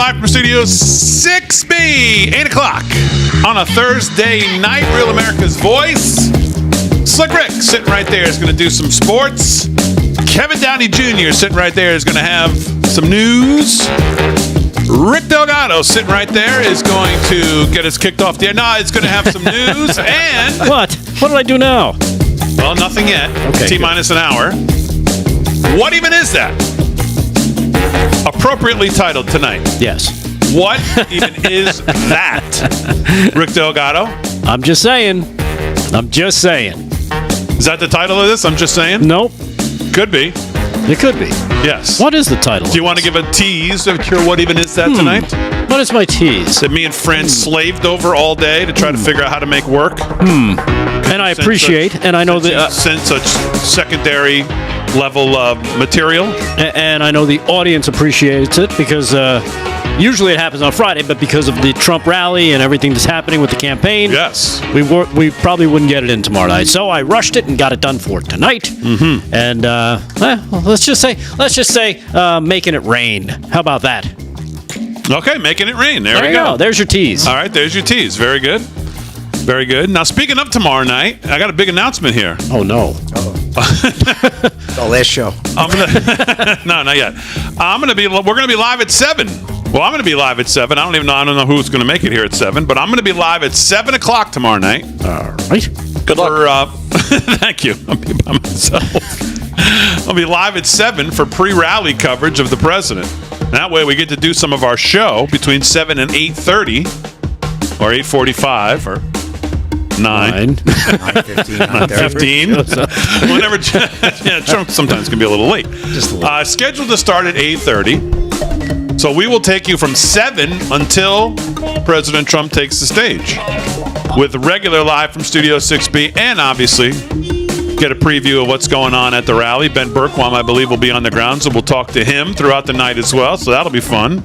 live from Studio 6B, 8 o'clock on a Thursday night. Real America's Voice. Slick Rick sitting right there is going to do some sports. Kevin Downey Jr. sitting right there is going to have some news. Rick Delgado sitting right there is going to get us kicked off the air. No, it's going to have some news. And what? What did I do now? Well, nothing yet. Okay, T-minus an hour. What even is that? Appropriately titled tonight. Yes. What even is that? Rick Delgado? I'm just saying. Is that the title of this? I'm just saying? Nope. Could be. It could be. Yes. What is the title? Do you want to give a tease of what even is that tonight? What is my tease? That me and friends slaved over all day to try to figure out how to make work? And I appreciate, and I know that... Send such secondary level of material. And I know the audience appreciates it because usually it happens on Friday, but because of the Trump rally and everything that's happening with the campaign, yes, we probably wouldn't get it in tomorrow night. So I rushed it and got it done for tonight. Mm-hmm. And let's just say making it rain. How about that? Okay, making it rain. There we go. There's your tease. All right, there's your tease. Very good. Very good. Now, speaking of tomorrow night, I got a big announcement here. Oh, no. The last show. No, not yet. We're gonna be live at 7. Well, I'm gonna be live at 7. I don't know who's gonna make it here at 7, but I'm gonna be live at 7 o'clock tomorrow night. All right. Good luck. Thank you. I'll be by myself. I'll be live at 7 for pre-rally coverage of the president. That way we get to do some of our show between 7 and 8:30 or 8:45 or 9. 9:15. Whenever. Yeah, Trump sometimes can be a little late. Just a little. Scheduled to start at 8:30. So we will take you from 7 until President Trump takes the stage with regular live from Studio 6B and obviously get a preview of what's going on at the rally. Ben Bergquam, I believe, will be on the ground, so we'll talk to him throughout the night as well. So that'll be fun.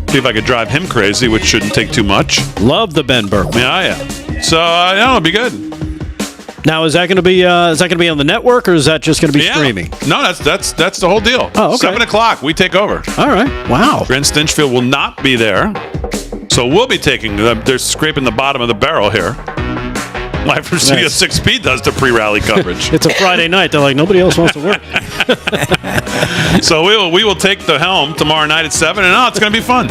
See if I could drive him crazy, which shouldn't take too much. Love the Ben Bergquam. Yeah. So it'll be good. Now, is that going to be on the network, or is that just going to be streaming? No, that's the whole deal. Oh, okay. 7 o'clock, we take over. All right. Wow. Brent Stinchfield will not be there, so we'll be taking. They're scraping the bottom of the barrel here. Live from Studio 6B does the pre-rally coverage. It's a Friday night. They're like, nobody else wants to work. So we will take the helm tomorrow night at 7, and it's going to be fun.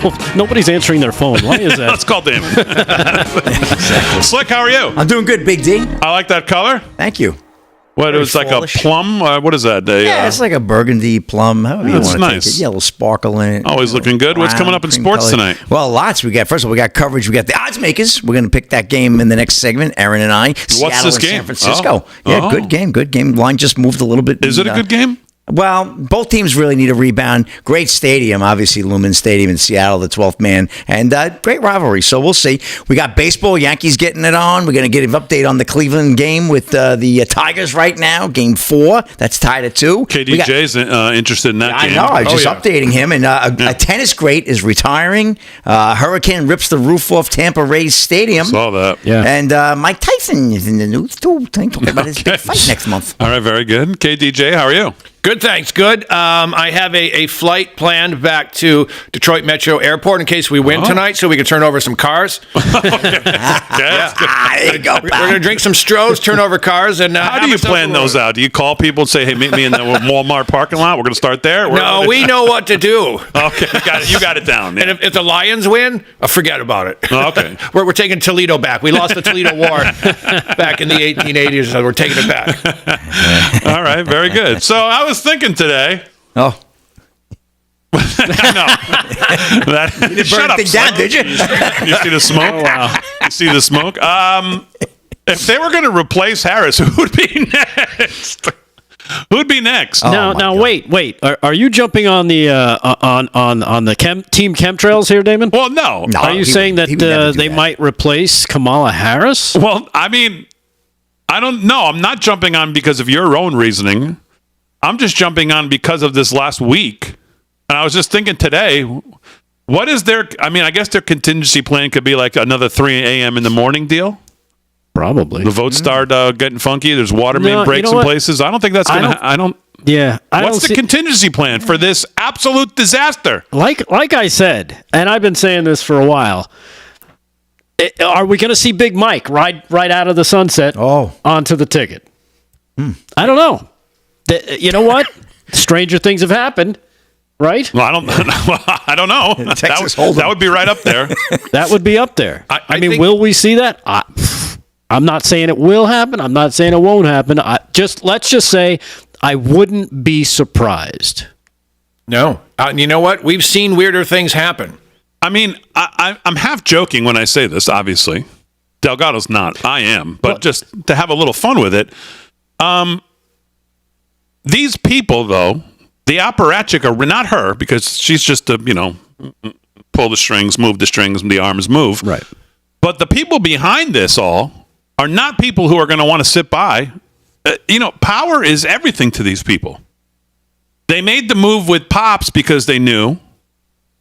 No, nobody's answering their phone. Why is that? Let's call Damon. Exactly. Slick, how are you? I'm doing good, Big D. I like that color. Thank you. What, it was like a plum? What is that? It's like a burgundy plum. However you want to nice. take it. Yeah, a little sparkle in it. Always looking good. What's coming up in sports tonight? Well, lots. First of all, we got coverage. We got the odds makers. We're going to pick that game in the next segment, Aaron and I. What's Seattle this and game? San Francisco. Yeah, good game. Line just moved a little bit. Is it a good game? Well, both teams really need a rebound. Great stadium, obviously, Lumen Stadium in Seattle, the 12th man, and great rivalry. So we'll see. We got baseball, Yankees getting it on. We're going to get an update on the Cleveland game with the Tigers right now, Game 4. That's tied at 2. KDJ's interested in that game. I know. I was just updating him. And a tennis great is retiring. Hurricane rips the roof off Tampa Rays Stadium. Saw that. Yeah. And Mike Tyson is in the news, too. Talking about his big fight next month. All right, very good. KDJ, how are you? Good, thanks. Good. I have a flight planned back to Detroit Metro Airport in case we win tonight, so we can turn over some cars. There you go. We're going to drink some Strohs, turn over cars, and how do you plan those out? Do you call people and say, "Hey, meet me in the Walmart parking lot. We're going to start there"? No, we know what to do. Okay, you got it down. Yeah. And if the Lions win, forget about it. Oh, okay. We're taking Toledo back. We lost the Toledo War back in the 1880s, so we're taking it back. All right, very good. So I was thinking today. Oh. No. You didn't burn things down, did you? You see the smoke? Oh, wow. You see the smoke? If they were going to replace Harris, who would be next? Who'd be next? Now, wait. Are you jumping on the on the team chemtrails here, Damon? Well, no. Are you saying that they might replace Kamala Harris? Well, I mean, I don't know. I'm not jumping on because of your own reasoning. I'm just jumping on because of this last week. And I was just thinking today, what is their, I guess their contingency plan could be like another 3 a.m. in the morning deal. Probably. The votes start getting funky. There's water main breaks in places. I don't think that's going to, Yeah. What's the contingency plan for this absolute disaster? Like I said, and I've been saying this for a while, are we going to see Big Mike right out of the sunset onto the ticket? I don't know. You know what? Stranger things have happened, right? Well, I don't know. Texas that would be right up there. That would be up there. I mean, think- will we see that? I'm not saying it will happen. I'm not saying it won't happen. Let's just say I wouldn't be surprised. No. You know what? We've seen weirder things happen. I mean, I'm half joking when I say this, obviously. Delgado's not. I am. But just to have a little fun with it, these people, though, the apparatchik are not her, because she's just to, pull the strings, move the strings, and the arms move. Right. But the people behind this all are not people who are going to want to sit by. Power is everything to these people. They made the move with Pops because they knew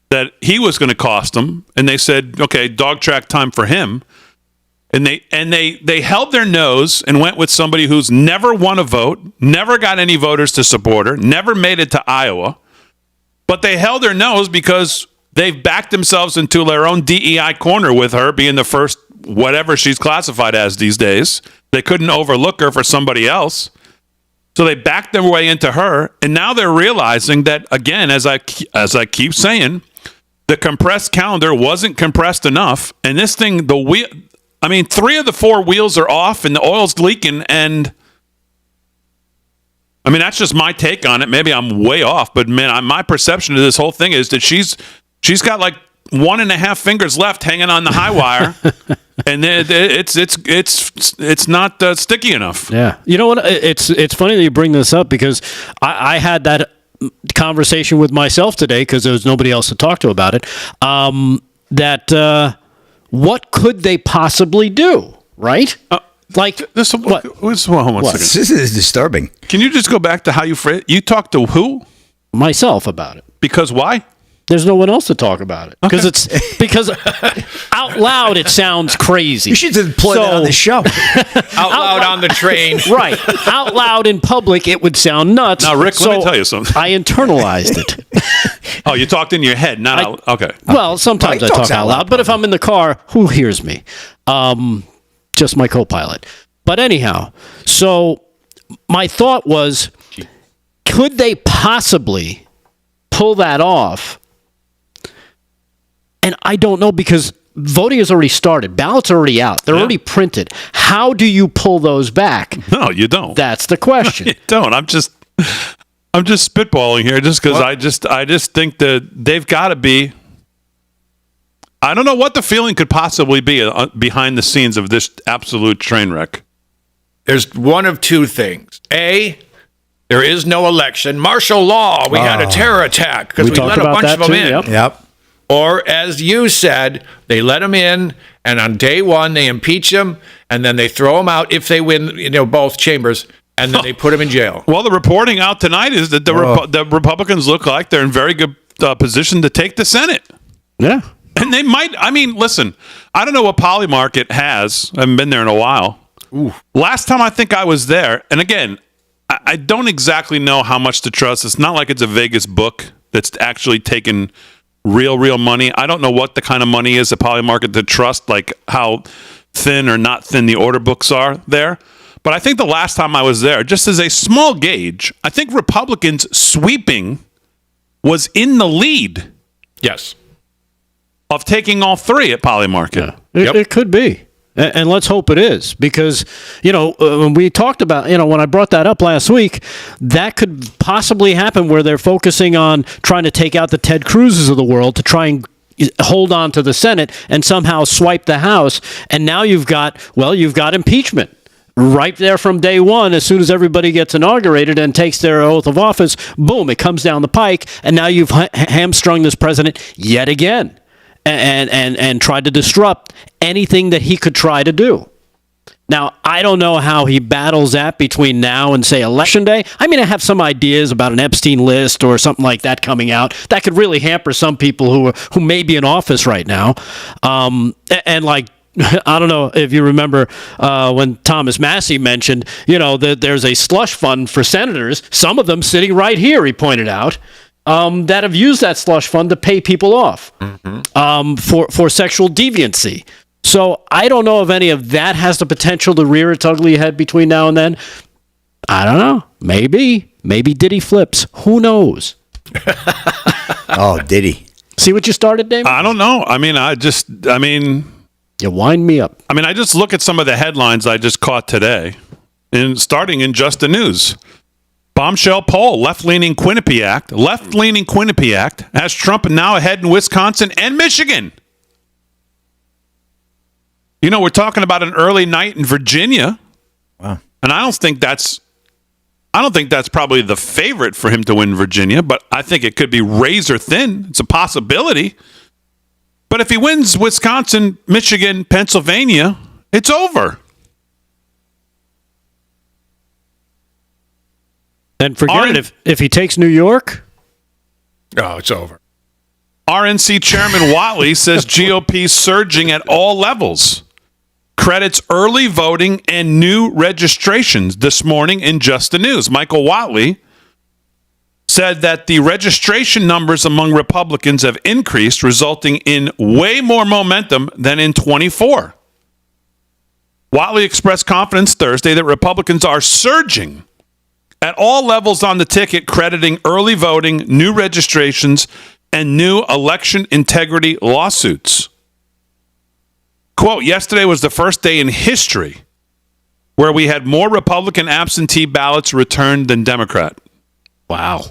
that he was going to cost them, and they said, okay, dog track time for him. And they held their nose and went with somebody who's never won a vote, never got any voters to support her, never made it to Iowa. But they held their nose because they've backed themselves into their own DEI corner with her being the first whatever she's classified as these days. They couldn't overlook her for somebody else. So they backed their way into her. And now they're realizing that, again, as I keep saying, the compressed calendar wasn't compressed enough. And this thing, 3 of the 4 wheels are off and the oil's leaking. And I mean, that's just my take on it. Maybe I'm way off, but man, my perception of this whole thing is that she's got like 1.5 fingers left hanging on the high wire, and it's not sticky enough. Yeah, you know what? It's funny that you bring this up because I had that conversation with myself today because there was nobody else to talk to about it. What could they possibly do? Right? This is disturbing. Can you just go back to how you phrase? You talked to who? Myself about it. Because why? There's no one else to talk about it because out loud it sounds crazy. You should deploy that on the show. Out loud on the train. Right. Out loud in public it would sound nuts. Now, Rick, let me tell you something. I internalized it. Oh, you talked in your head, not out. Okay. Well, sometimes I talk out loud, but if I'm in the car, who hears me? Just my co-pilot. But anyhow, so my thought was, could they possibly pull that off? And I don't know because voting has already started. Ballots are already out. They're already printed. How do you pull those back? No, you don't. That's the question. You don't. I'm just spitballing here just because I just think that they've got to be. I don't know what the feeling could possibly be behind the scenes of this absolute train wreck. There's one of two things. A, there is no election. Martial law. We had a terror attack because we let a bunch of them in. Yep. Or, as you said, they let them in, and on day one, they impeach them, and then they throw them out if they win, both chambers, and then they put them in jail. Well, the reporting out tonight is that the Republicans look like they're in very good position to take the Senate. Yeah. And they might, listen, I don't know what Polymarket has. I haven't been there in a while. Ooh. Last time I think I was there, and again, I don't exactly know how much to trust. It's not like it's a Vegas book that's actually taken real money. I don't know what the kind of money is at Polymarket to trust, like how thin or not thin the order books are there. But I think the last time I was there, just as a small gauge, I think Republicans sweeping was in the lead. Yes. Of taking all 3 at Polymarket. Yeah. It could be. And let's hope it is because, when we talked about, when I brought that up last week, that could possibly happen where they're focusing on trying to take out the Ted Cruzes of the world to try and hold on to the Senate and somehow swipe the House. And now you've got impeachment right there from day one. As soon as everybody gets inaugurated and takes their oath of office, boom, it comes down the pike. And now you've hamstrung this president yet again. And tried to disrupt anything that he could try to do. Now, I don't know how he battles that between now and, say, Election Day. I have some ideas about an Epstein list or something like that coming out. That could really hamper some people who may be in office right now. And like I don't know if you remember when Thomas Massey mentioned, that there's a slush fund for senators, some of them sitting right here, he pointed out, that have used that slush fund to pay people off for sexual deviancy. So I don't know if any of that has the potential to rear its ugly head between now and then. I don't know. Maybe Diddy flips. Who knows? Oh, Diddy. See what you started, Damon? I don't know. You wind me up. I just look at some of the headlines I just caught today, and starting in Just the News. Bombshell poll, left-leaning Quinnipiac has Trump now ahead in Wisconsin and Michigan. We're talking about an early night in Virginia. Wow. And I don't think that's probably the favorite for him to win Virginia, but I think it could be razor thin. It's a possibility. But if he wins Wisconsin, Michigan, Pennsylvania, it's over. And forget it. If he takes New York, Oh, it's over. RNC Chairman Watley says GOP surging at all levels. Credits early voting and new registrations this morning in Just the News. Michael Watley said that the registration numbers among Republicans have increased, resulting in way more momentum than in 24. Watley expressed confidence Thursday that Republicans are surging at all levels on the ticket, crediting early voting, new registrations, and new election integrity lawsuits. Quote, yesterday was the first day in history where we had more Republican absentee ballots returned than Democrat. wow.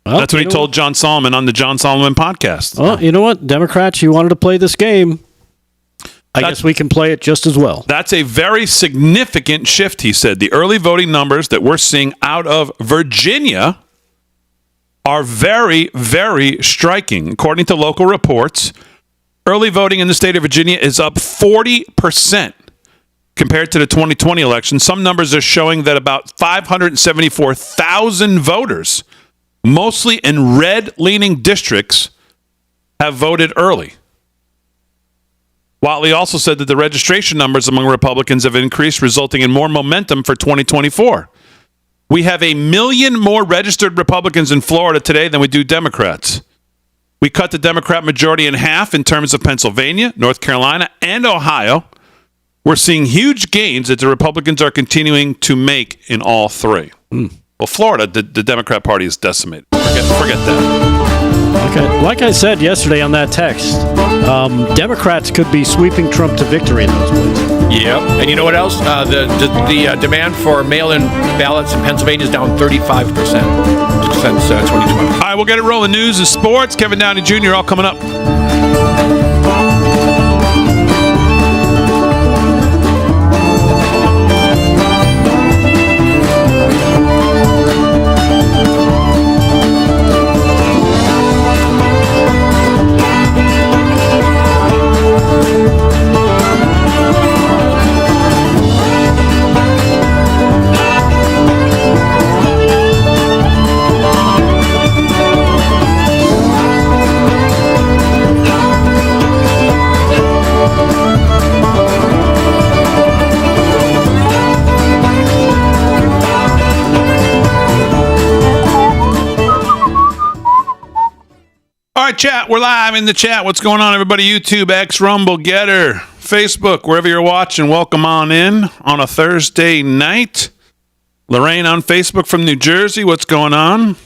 Well, that's what he told John Solomon on the John Solomon podcast. Well, you know what? Democrats, you wanted to play this game. I guess we can play it just as well. That's a very significant shift, he said. The early voting numbers that we're seeing out of Virginia are very, very striking. According to local reports, early voting in the state of Virginia is up 40% compared to the 2020 election. Some numbers are showing that about 574,000 voters, mostly in red-leaning districts, have voted early. Watley also said that the registration numbers among Republicans have increased, resulting in more momentum for 2024. We have 1 million more registered Republicans in Florida today than we do Democrats. We cut the Democrat majority in half in terms of Pennsylvania, North Carolina, and Ohio. We're seeing huge gains that the Republicans are continuing to make in all three. Well, Florida, the Democrat Party is decimated. Forget that. Okay. Like I said yesterday on that text, Democrats could be sweeping Trump to victory in those places. Yep. And you know what else? The demand for mail-in ballots in Pennsylvania is down 35% since 2020. All right, we'll get it rolling. News and sports. Kevin Downey Jr. all coming up. All right, chat. We're live in the chat. What's going on, everybody? YouTube, X, Rumble, Getter, Facebook, wherever you're watching. Welcome on in on a Thursday night. Lorraine on Facebook from New Jersey. What's going on?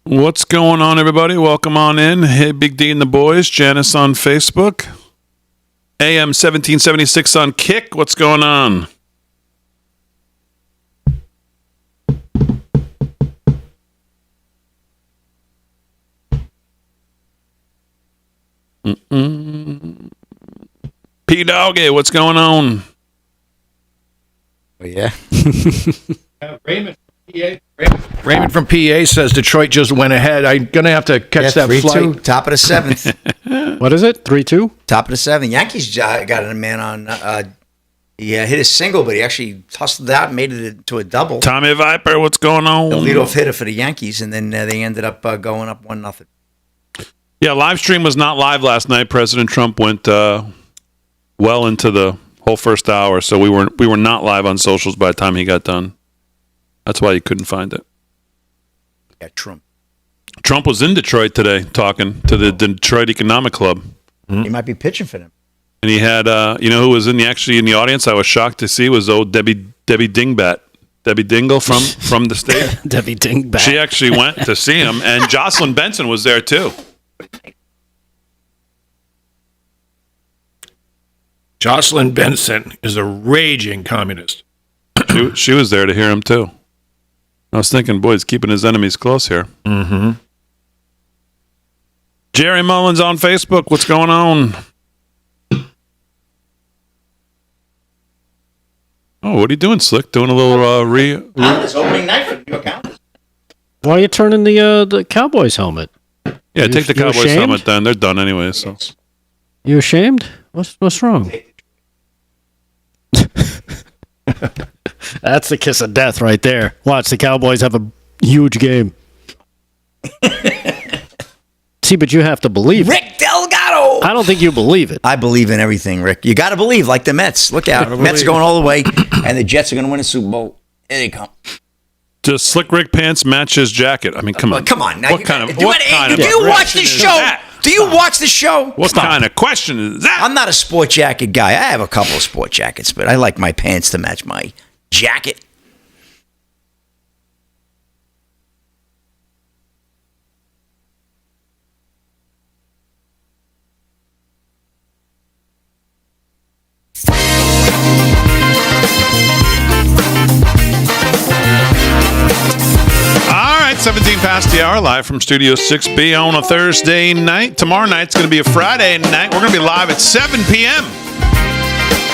What's going on, everybody? Welcome on in. Hey, Big D and the boys. Janice on Facebook. AM 1776 on Kick. What's going on? P Doggy, what's going on? Oh, yeah. Raymond from PA says Detroit just went ahead. I'm going to have to catch that 3-2, flight. top of the seventh. What is it? 3-2? Top of the seventh. Yankees got a man on. He hit a single, but he actually hustled out and made it to a double. Tommy Viper, what's going on? The leadoff hitter for the Yankees, and then they ended up going up 1-0. Yeah, live stream was not live last night. President Trump went well into the whole first hour, so we were not live on socials by the time he got done. That's why you couldn't find it. Yeah, Trump. Trump was in Detroit today talking to the Detroit Economic Club. He might be pitching for them. And he had, who was in the audience? I was shocked to see was old Debbie Dingbat, Debbie Dingle from the state. Debbie Dingbat. She actually went to see him, and Jocelyn Benson was there too. Jocelyn Benson is a raging communist. She was there to hear him too. I was thinking, boy, he's keeping his enemies close here. Mm-hmm. Jerry Mullins on Facebook. What's going on? Oh, what are you doing, Slick? Doing a little It's opening night for the New York Islanders. Why are you turning the Cowboys helmet? Yeah, take the You Cowboys ashamed? helmet down. They're done anyway. So You ashamed? What's wrong? That's the kiss of death right there. Watch, the Cowboys have a huge game. See, but you have to believe it. Rick Delgado. I don't think you believe it. I believe in everything, Rick. You got to believe, like the Mets. Look out. Mets are going all the way, and the Jets are going to win a Super Bowl. Here they come. does Slick Rick pants match his jacket? I mean, come on. Come on. Now What kind of do you watch question the is show? that? Do you watch the show? What kind of question is that? I'm not a sport jacket guy. I have a couple of sport jackets, but I like my pants to match my jacket. All right, 17 past the hour, live from Studio 6B on a Thursday night. Tomorrow night's going to be a Friday night. We're going to be live at 7 p.m.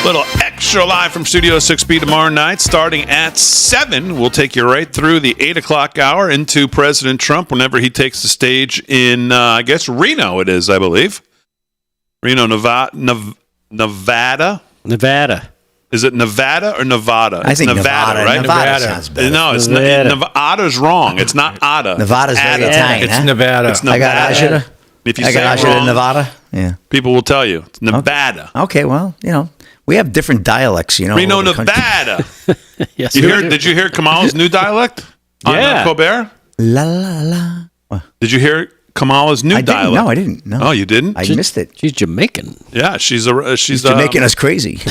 Little extra live from Studio 6B tomorrow night, starting at 7. We'll take you right through the 8 o'clock hour into President Trump whenever he takes the stage in, I guess, Reno it is, I believe. Reno, Nevada. Nevada. Is it Nevada or Nevada? I think It's Nevada, right? Nevada sounds better. No, it's Nevada. Nevada's wrong. It's not Ada. Nevada's very Ada. Italian, It's huh? Nevada. It's I got Nevada. Ajita. If you I say got it Ajita, wrong, Nevada. Yeah. people will tell you it's Nevada. Okay, well, we have different dialects, Reno, all over the country. Nevada. Yes. Did you hear Kamala's new dialect? Yeah. On Colbert? La la la. Did you hear Kamala's new I didn't. dialect? No, I didn't. No. Oh, you didn't? I missed it. She's Jamaican. Yeah, she's You're making us crazy.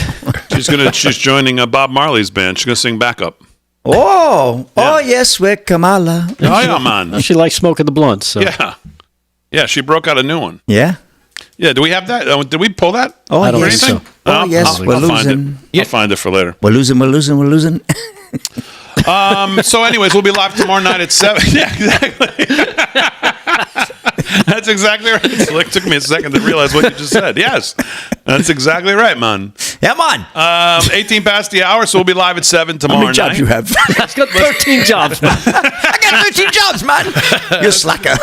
she's joining Bob Marley's band. She's gonna sing backup. Oh yes, we're Kamala. Oh yeah, man. She likes smoking the blunts. So. Yeah. She broke out a new one. Yeah. Yeah. Do we have that? Did we pull that? Oh, I don't yes. think so. Oh, yes, we're I'll find losing. it. I'll find it for later. We're losing. So, anyways, we'll be live tomorrow night at 7. Yeah, exactly. That's exactly right. It took me a second to realize what you just said. Yes, that's exactly right, man. Yeah, come on. 18 past the hour, so we'll be live at 7 tomorrow How many jobs night. you have? She's got 13 jobs. I got 13 jobs, man. You're a slacker.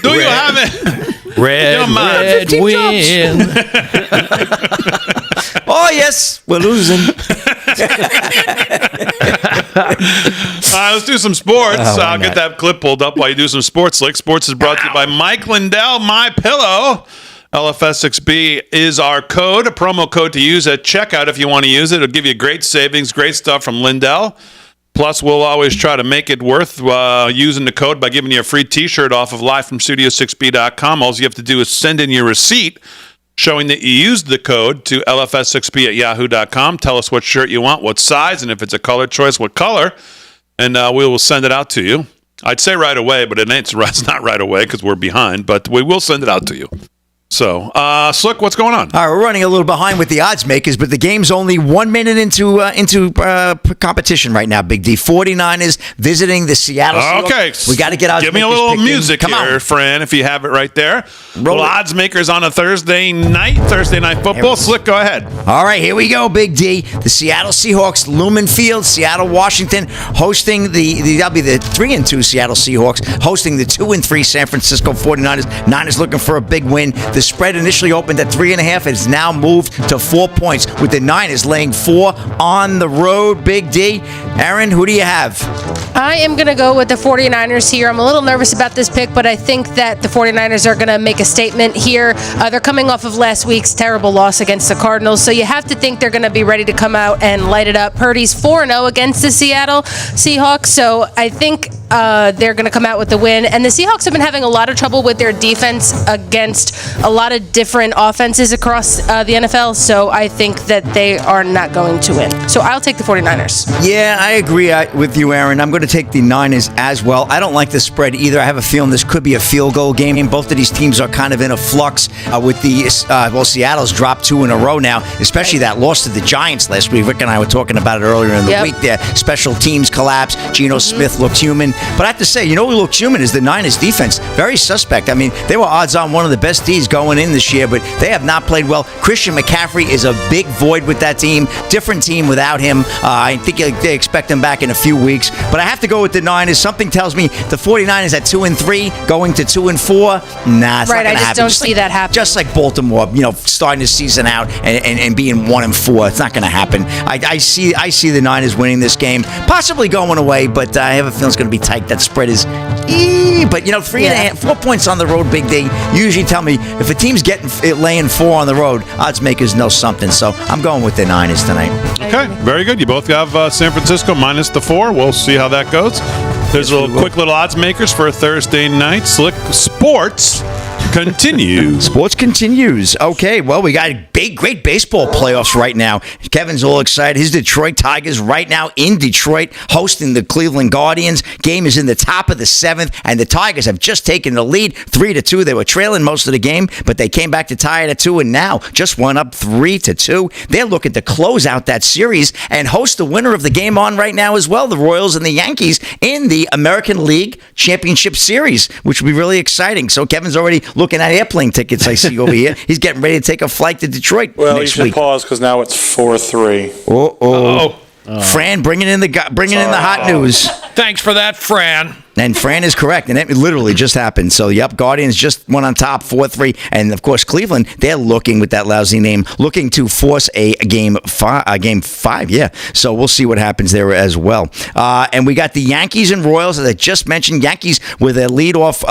Do you have it? Red, Come on. red 15 wind. Oh, yes, we're losing. Let's do some sports. why I'll get not? that clip pulled up while you do some sports. Slick Sports is brought to you by Mike Lindell, My Pillow. LFS6B is our code, a promo code to use at checkout if you want to use it. It'll give you great savings, great stuff from Lindell. Plus, we'll always try to make it worth using the code by giving you a free T-shirt off of livefromstudio6b.com. All you have to do is send in your receipt showing that you used the code to lfs6b at yahoo.com. Tell us what shirt you want, what size, and if it's a color choice, what color, and we will send it out to you. I'd say right away, but it's not right away because we're behind, but we will send it out to you. So, Slick, what's going on? All right, we're running a little behind with the odds makers, but the game's only 1 minute into competition right now, Big D. 49ers visiting the Seattle Seahawks. Okay. We got to get odds Give me a makers little picked in. music Come here, on. Fran, if you have it right there. Roll well, it. odds makers on a Thursday night football. Slick, go ahead. All right, here we go, Big D. The Seattle Seahawks, Lumen Field, Seattle, Washington, hosting that'll be the 3-2 Seattle Seahawks, hosting the 2-3 San Francisco 49ers. Niners looking for a big win. The The spread initially opened at 3.5. It's now moved to 4 points, with the Niners laying 4 on the road. Big D. Aaron, who do you have? I am going to go with the 49ers here. I'm a little nervous about this pick, but I think that the 49ers are going to make a statement here. They're coming off of last week's terrible loss against the Cardinals, so you have to think they're going to be ready to come out and light it up. Purdy's 4-0 against the Seattle Seahawks, so I think they're going to come out with the win. And the Seahawks have been having a lot of trouble with their defense against a lot of different offenses across the NFL, so I think that they are not going to win. So I'll take the 49ers. Yeah, I agree with you, Aaron. I'm going to take the Niners as well. I don't like the spread either. I have a feeling this could be a field goal game. Both of these teams are kind of in a flux with the, Seattle's dropped 2 in a row now, especially that loss to the Giants last week. Rick and I were talking about it earlier in the week there. Special teams collapse. Geno Smith looked human. But I have to say, who looked human is the Niners defense. Very suspect. I mean, they were odds on one of the best Ds going in this year, but they have not played well. Christian McCaffrey is a big void with that team. Different team without him. I think they expect him back in a few weeks. But I have to go with the Niners. Something tells me the 49ers at 2-3, going to 2-4. Nah, it's not going to happen. I just don't see that happening. Just like Baltimore, starting the season out and being 1-4. It's not going to happen. I see the Niners winning this game, possibly going away, but I have a feeling it's going to be tight. That spread is, but 3.5, 4 points on the road, Big D. Usually tell me if a team's laying 4 on the road, odds makers know something. So I'm going with the Niners tonight. Okay, very good. You both have San Francisco minus the 4. We'll see how that goes. There's quick little odds makers for a Thursday night. Slick Sports continues. Sports continues. Okay, well, we got great baseball playoffs right now. Kevin's all excited. His Detroit Tigers right now in Detroit hosting the Cleveland Guardians. Game is in the top of the 7th, and the Tigers have just taken the lead 3-2. They were trailing most of the game, but they came back to tie it at 2, and now just went up 3-2. They're looking to close out that series and host the winner of the game on right now as well, the Royals and the Yankees, in the American League Championship Series, which will be really exciting. So Kevin's already looking at airplane tickets, I see over here. He's getting ready to take a flight to Detroit Well, next you should week. pause because now it's 4-3. Fran, bringing in the hot news. Thanks for that, Fran. And Fran is correct, and it literally just happened. So, Guardians just went on top, 4-3. And, of course, Cleveland, they're looking, with that lousy name, looking to force a game 5, yeah. So we'll see what happens there as well. And we got the Yankees and Royals, as I just mentioned. Yankees with a leadoff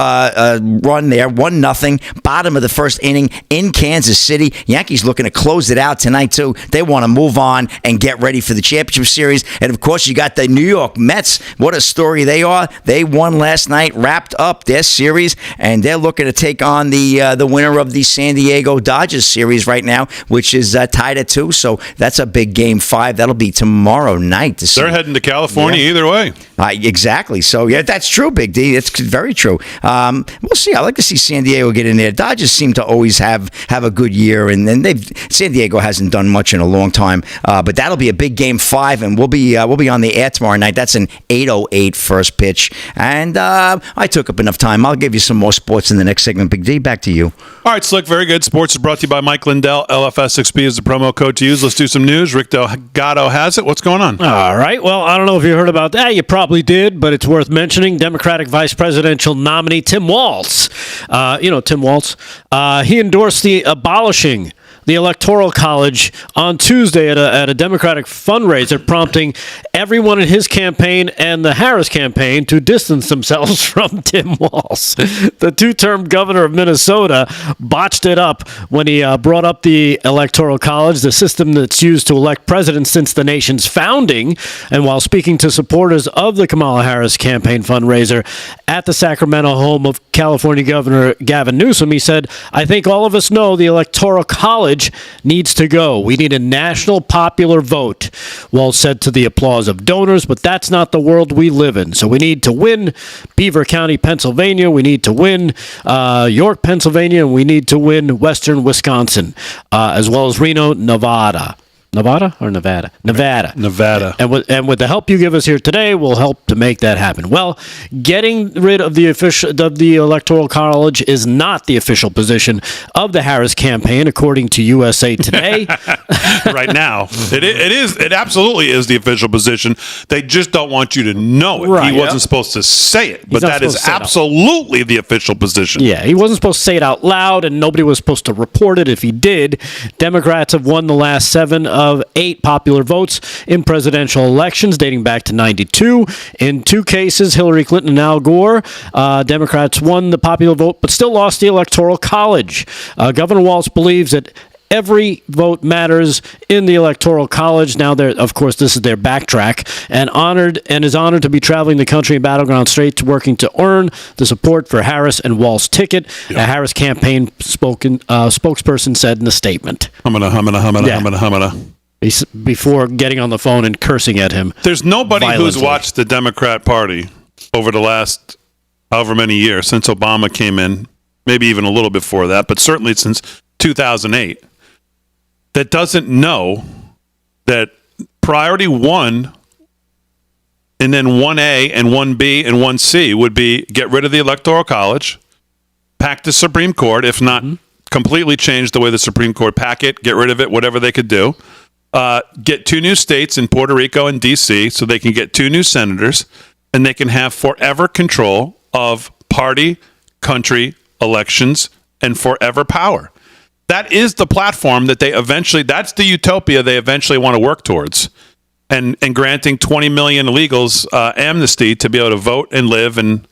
run there, 1-0, bottom of the first inning in Kansas City. Yankees looking to close it out tonight, too. They want to move on and get ready for the championship series. And, of course, you got the New York Mets. What a story they are. They won last night, wrapped up their series, and they're looking to take on the winner of the San Diego Dodgers series right now, which is tied at 2. So that's a big game 5. That'll be tomorrow night. They're heading to California either way. Exactly. So, that's true, Big D. It's very true. We'll see. I like to see San Diego get in there. Dodgers seem to always have a good year, and then San Diego hasn't done much in a long time. But that'll be a big game 5, and we'll be on the air tomorrow night. That's an 8:08 first pitch. And I took up enough time. I'll give you some more sports in the next segment. Big D, back to you. All right, Slick, very good. Sports is brought to you by Mike Lindell. LFS6B is the promo code to use. Let's do some news. Rick Delgado has it. What's going on? All right. Well, I don't know if you heard about that. You probably did, but it's worth mentioning. Democratic vice presidential nominee Tim Walz. Tim Walz. He endorsed the abolishing the Electoral College on Tuesday at a Democratic fundraiser, prompting everyone in his campaign and the Harris campaign to distance themselves from Tim Walz. The two-term governor of Minnesota botched it up when he brought up the Electoral College, the system that's used to elect presidents since the nation's founding. And while speaking to supporters of the Kamala Harris campaign fundraiser at the Sacramento home of California Governor Gavin Newsom, he said, "I think all of us know the Electoral College needs to go. We need a national popular vote." Walz said to the applause of donors, "But that's not the world we live in. So we need to win Beaver County, Pennsylvania. We need to win York, Pennsylvania. And we need to win Western Wisconsin, as well as Reno, Nevada." Nevada or Nevada? Nevada. Nevada. And with the help you give us here today, we'll help to make that happen. Well, getting rid of the Electoral College is not the official position of the Harris campaign, according to USA Today. Right now, it absolutely is the official position. They just don't want you to know it. Right. He wasn't supposed to say it, but that is absolutely the official position. Yeah, he wasn't supposed to say it out loud, and nobody was supposed to report it if he did. Democrats have won the last 7 of 8 popular votes in presidential elections dating back to 92. In 2 cases, Hillary Clinton and Al Gore, Democrats won the popular vote but still lost the Electoral College. Governor Walz believes that every vote matters in the Electoral College. Now, of course, this is their backtrack, and is honored to be traveling the country in battleground states, working to earn the support for Harris and Walz ticket. A Harris campaign spokesperson said in the statement. Humana. Before getting on the phone and cursing at him. There's nobody violently. who's watched the Democrat Party over the last however many years since Obama came in, maybe even a little before that, but certainly since 2008, that doesn't know that priority 1 and then 1A and 1B and 1C would be get rid of the Electoral College, pack the Supreme Court, if not completely change the way the Supreme Court pack it, get rid of it, whatever they could do. Get 2 new states in Puerto Rico and D.C. so they can get 2 new senators, and they can have forever control of party, country, elections, and forever power. That is the platform that that's the utopia they eventually want to work towards. And granting 20 million illegals amnesty to be able to vote and live, and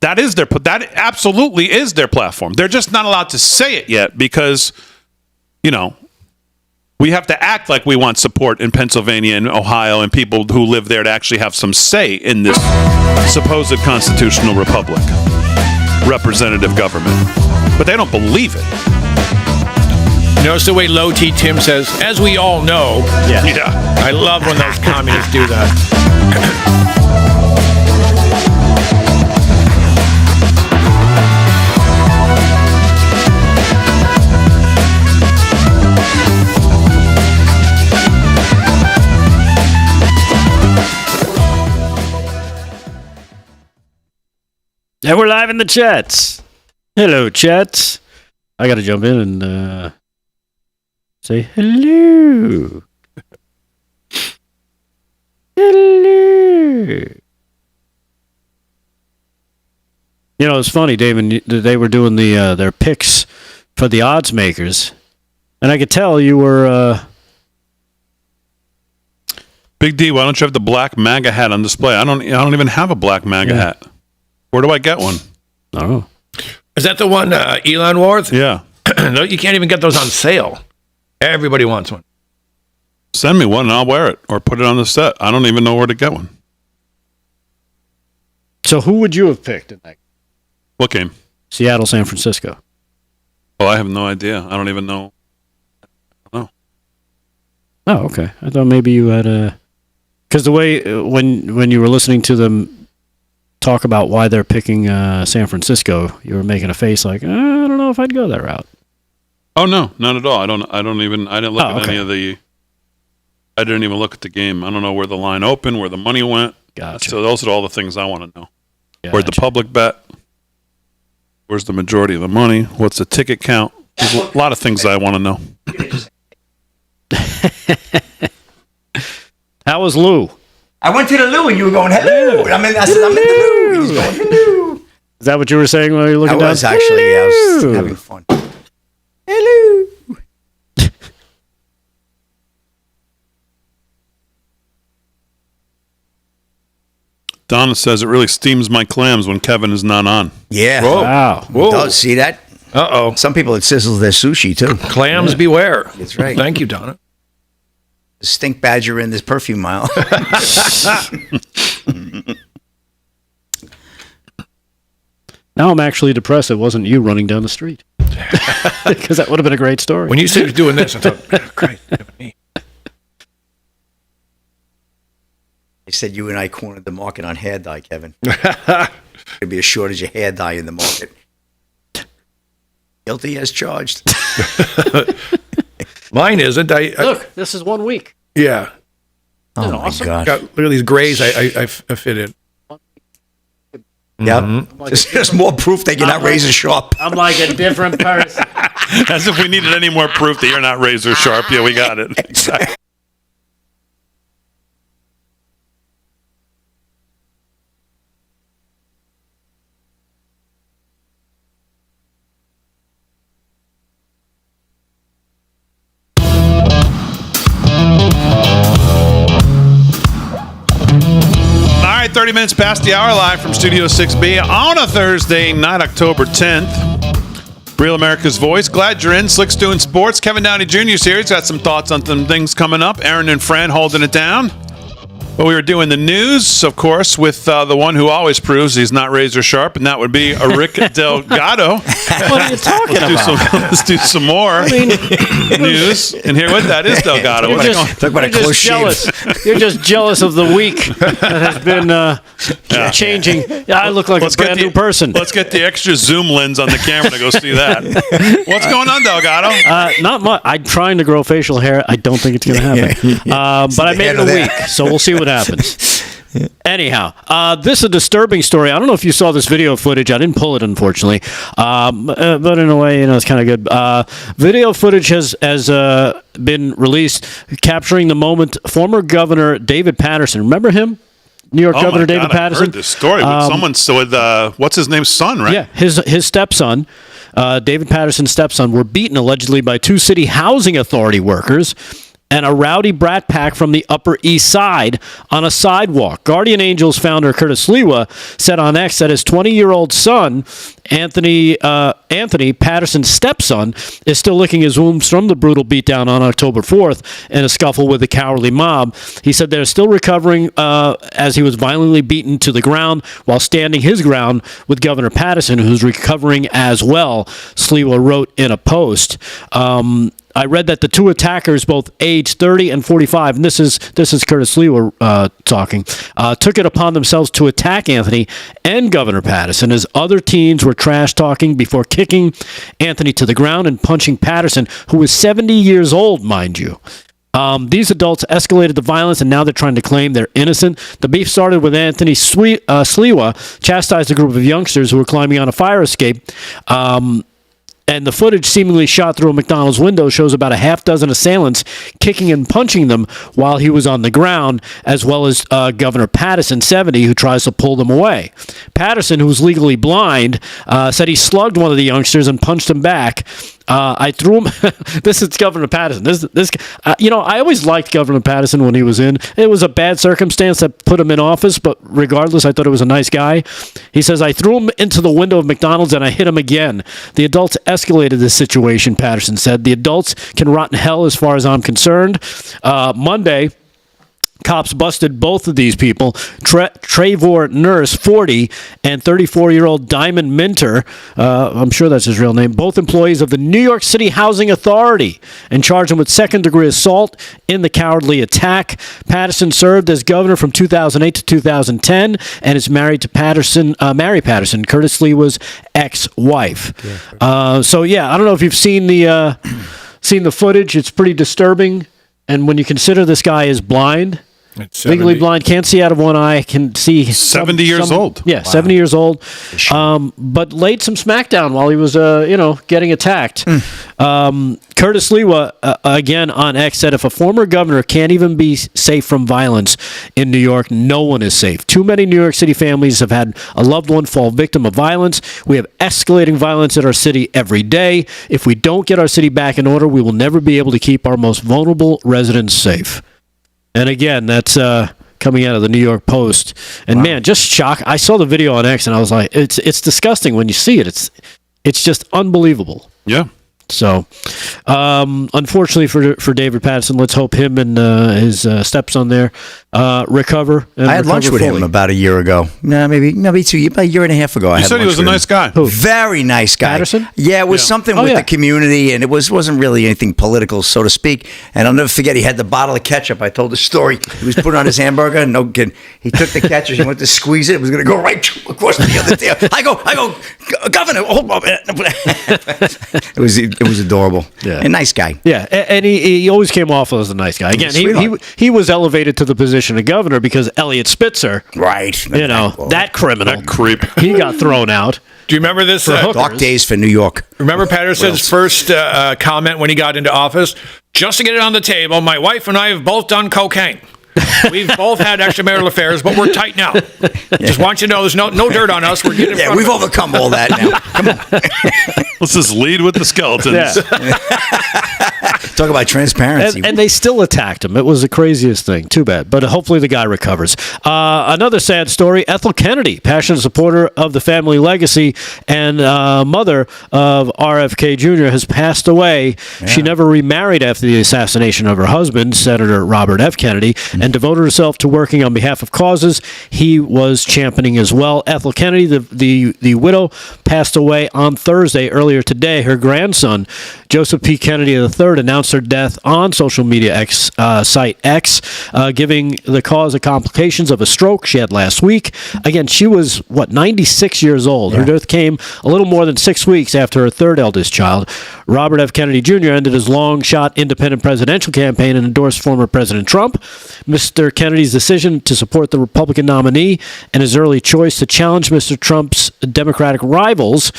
that absolutely is their platform. They're just not allowed to say it yet because, we have to act like we want support in Pennsylvania and Ohio and people who live there to actually have some say in this supposed constitutional republic, representative government. But they don't believe it. Notice the way Low T Tim says, as we all know. Yeah. I love when those communists do that. And we're live in the chats. Hello, chats. I got to jump in and say hello. Hello. It's funny, David. They were doing their picks for the odds makers, and I could tell you were. Big D, why don't you have the black MAGA hat on display? I don't even have a black MAGA hat. Where do I get one? Oh. Is that the one Elon wore? Yeah. No, you can't even get those on sale. Everybody wants one. Send me one and I'll wear it or put it on the set. I don't even know where to get one. So who would you have picked in that? What game? Seattle, San Francisco. Oh, I have no idea. I don't even know. Oh, okay. I thought maybe you had a... Because the way, when you were listening to them talk about why they're picking San Francisco, you were making a face like, I don't know if I'd go that route. Oh no, not at all. I didn't look at any of the. I didn't even look at the game. I don't know where the line opened, where the money went. Gotcha. So those are all the things I want to know. Gotcha. Where's the public bet? Where's the majority of the money? What's the ticket count? There's a lot of things I want to know. How was Lou? I went to the loo and you were going, hello. I said, I'm in the loo. He was going, hello. Is that what you were saying while you were looking down? I was actually, I was having fun. Hello. Donna says it really steams my clams when Kevin is not on. Yeah. Whoa. Wow. Whoa. Does, see that? Uh-oh. Some people, it sizzles their sushi, too. Clams beware. That's right. Thank you, Donna. The stink badger in this perfume aisle. Now I'm actually depressed it wasn't you running down the street. Because that would have been a great story. When you started doing this, I thought, great. Me. They said you and I cornered the market on hair dye, Kevin. There'd be a shortage of hair dye in the market. Guilty as charged. Mine isn't. I Look, this is 1 week. yeah. Oh my awesome? gosh. Look at these grays. I fit in. Yep. Just more proof that you're not razor sharp. I'm like a different person. As if we needed any more proof that you're not razor sharp. Yeah, we got it. Exactly. All right, 30 minutes past the hour, live from Studio 6B on a Thursday night, October 10th. Real America's Voice. Glad you're in. Slick's doing sports. Kevin Downey Jr.'s here. He's got some thoughts on some things coming up. Aaron and Fran holding it down. But we were doing the news, of course, with the one who always proves he's not razor sharp, and that would be Rick Delgado. What are you talking about? Let's do some more news and hear what that is, Delgado. You're What's just, going Talk about a you're close just jealous. You're just jealous of the week that has been changing. Yeah, I look like a brand new person. Let's get the extra zoom lens on the camera to go see that. What's going on, Delgado? Not much. I'm trying to grow facial hair. I don't think it's going to happen. But I made it a week, so we'll see what happens. Anyhow, this is a disturbing story. I don't know if you saw this video footage. I didn't pull it, unfortunately. But in a way, it's kind of good. Video footage has been released capturing the moment former Governor David Paterson. Remember him? New York Governor David Paterson. I heard this story with what's his name's son, right? Yeah, his stepson, David Paterson's stepson, were beaten allegedly by two city housing authority workers and a rowdy brat pack from the Upper East Side on a sidewalk. Guardian Angels founder Curtis Lewa said on X that his 20-year-old son, Anthony Patterson's stepson, is still licking his wounds from the brutal beatdown on October 4th in a scuffle with the cowardly mob. He said they're still recovering as he was violently beaten to the ground while standing his ground with Governor Patterson, who's recovering as well, Sliwa wrote in a post. I read that the two attackers, both age 30 and 45, and this is Curtis Lewa talking, took it upon themselves to attack Anthony and Governor Patterson as other teens were trash-talking before kicking Anthony to the ground and punching Patterson, who was 70 years old, mind you. These adults escalated the violence, and now they're trying to claim they're innocent. The beef started with Anthony Sliwa chastised a group of youngsters who were climbing on a fire escape. And the footage seemingly shot through a McDonald's window shows about a half dozen assailants kicking and punching them while he was on the ground, as well as Governor Patterson, 70, who tries to pull them away. Patterson, who's legally blind, said he slugged one of the youngsters and punched him back. I threw him. This is Governor Patterson. I always liked Governor Patterson when he was in. It was a bad circumstance that put him in office, but regardless, I thought it was a nice guy. He says, I threw him into the window of McDonald's and I hit him again. The adults escalated this situation, Patterson said. The adults can rot in hell as far as I'm concerned. Monday, cops busted both of these people, Trevor Nurse, 40, and 34-year-old Diamond Minter, I'm sure that's his real name, both employees of the New York City Housing Authority, and charged them with second-degree assault in the cowardly attack. Patterson served as governor from 2008 to 2010 and is married to Mary Patterson, Curtis Lewa's ex-wife. I don't know if you've seen the footage. It's pretty disturbing, and when you consider this guy is blind, legally blind, can't see out of one eye, can see 70 years old. Yeah, wow. 70 years old. But laid some smackdown while he was, getting attacked. Curtis Lewa, again on X, said if a former governor can't even be safe from violence in New York, no one is safe. Too many New York City families have had a loved one fall victim of violence. We have escalating violence in our city every day. If we don't get our city back in order, we will never be able to keep our most vulnerable residents safe. And again, that's coming out of the New York Post. And man, just shock. I saw the video on X and I was like, it's disgusting when you see it. It's just unbelievable. Yeah. So, unfortunately for David Patterson, let's hope him and his stepson there recover. I had lunch with him about a year ago. About a year and a half ago. You said he was a nice guy. Who? Very nice guy. Patterson? Yeah, it was something with the community, and it wasn't really anything political, so to speak. And I'll never forget, he had the bottle of ketchup. I told the story. He was putting on his hamburger. No kidding. He took the ketchup. He went to squeeze it. It was going to go right across the other tail. I go, Governor, hold on. It It was adorable. Yeah. A nice guy. Yeah, and he always came off as a nice guy. Again, he was elevated to the position of governor because Elliot Spitzer, Right. that criminal, That creep. he got thrown out. Do you remember this? Dark days for New York. Remember Patterson's first comment when he got into office? Just to get it on the table, my wife and I have both done cocaine. We've both had extramarital affairs, but we're tight now. Just want you to know there's no dirt on us. We're getting Yeah, we've overcome all that now. Come on. Let's just lead with the skeletons. Yeah. Talk about transparency. And they still attacked him. It was the craziest thing. Too bad. But hopefully the guy recovers. Another sad story. Ethel Kennedy, passionate supporter of the family legacy and mother of RFK Jr., has passed away. Yeah. She never remarried after the assassination of her husband, Senator Robert F. Kennedy, and devoted herself to working on behalf of causes he was championing as well. Ethel Kennedy, the widow, passed away on Thursday. Earlier today, her grandson, Joseph P. Kennedy III, announced her death on social media site X, giving the cause of complications of a stroke she had last week. Again, she was, 96 years old. Her death came a little more than 6 weeks after her third eldest child. Robert F. Kennedy Jr. ended his long-shot independent presidential campaign and endorsed former President Trump. Mr. Kennedy's decision to support the Republican nominee and his early choice to challenge Mr. Trump's Democratic rivals